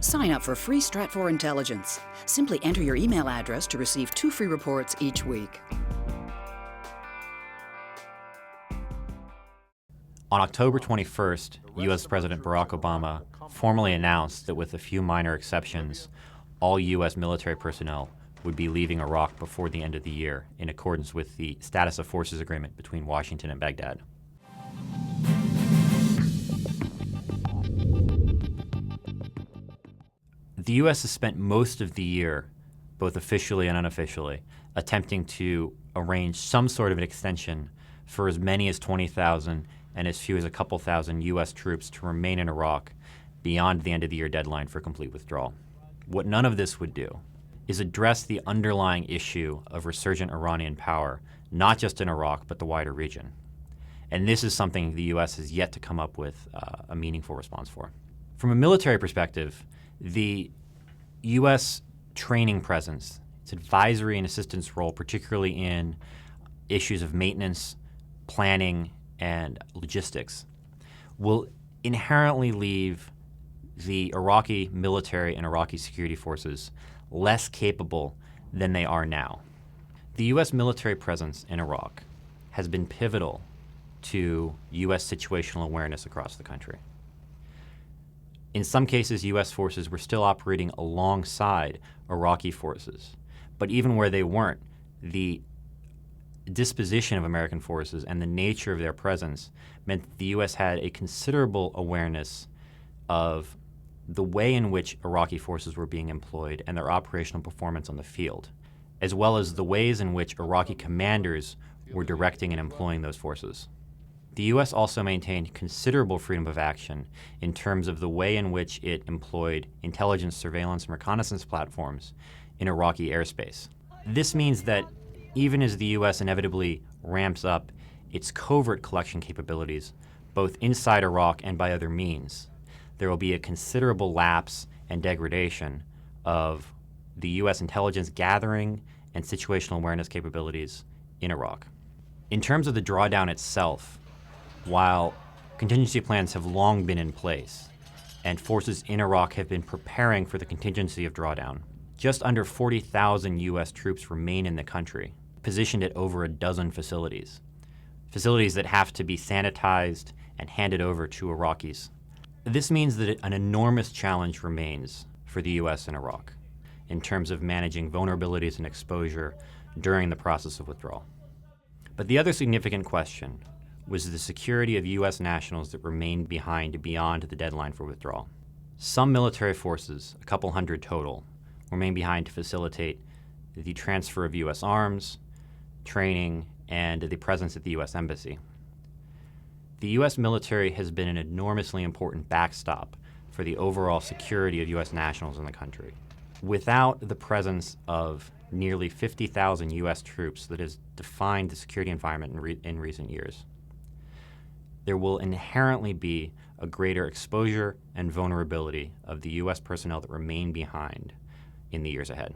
Sign up for free Stratfor Intelligence. Simply enter your email address to receive 2 free reports each week. On October 21st, U.S. President Barack Obama formally announced that with a few minor exceptions, all U.S. military personnel would be leaving Iraq before the end of the year, in accordance with the Status of Forces Agreement between Washington and Baghdad. The U.S. has spent most of the year, both officially and unofficially, attempting to arrange some sort of an extension for as many as 20,000 and as few as a couple thousand U.S. troops to remain in Iraq beyond the end of the year deadline for complete withdrawal. What none of this would do is address the underlying issue of resurgent Iranian power, not just in Iraq, but the wider region. And this is something the U.S. has yet to come up with a meaningful response for. From a military perspective, the U.S. training presence, its advisory and assistance role, particularly in issues of maintenance, planning, and logistics, will inherently leave the Iraqi military and Iraqi security forces less capable than they are now. The U.S. military presence in Iraq has been pivotal to U.S. situational awareness across the country. In some cases, U.S. forces were still operating alongside Iraqi forces, but even where they weren't, the disposition of American forces and the nature of their presence meant that the U.S. had a considerable awareness of the way in which Iraqi forces were being employed and their operational performance on the field, as well as the ways in which Iraqi commanders were directing and employing those forces. The U.S. also maintained considerable freedom of action in terms of the way in which it employed intelligence, surveillance, and reconnaissance platforms in Iraqi airspace. This means that even as the U.S. inevitably ramps up its covert collection capabilities, both inside Iraq and by other means, there will be a considerable lapse and degradation of the U.S. intelligence gathering and situational awareness capabilities in Iraq. In terms of the drawdown itself, while contingency plans have long been in place and forces in Iraq have been preparing for the contingency of drawdown, just under 40,000 U.S. troops remain in the country, positioned at over a dozen facilities that have to be sanitized and handed over to Iraqis. This means that an enormous challenge remains for the U.S. in Iraq in terms of managing vulnerabilities and exposure during the process of withdrawal. But the other significant question was the security of U.S. nationals that remained behind beyond the deadline for withdrawal. Some military forces, a couple hundred total, remain behind to facilitate the transfer of U.S. arms, training, and the presence at the U.S. Embassy. The U.S. military has been an enormously important backstop for the overall security of U.S. nationals in the country. Without the presence of nearly 50,000 U.S. troops that has defined the security environment in recent years, there will inherently be a greater exposure and vulnerability of the U.S. personnel that remain behind in the years ahead.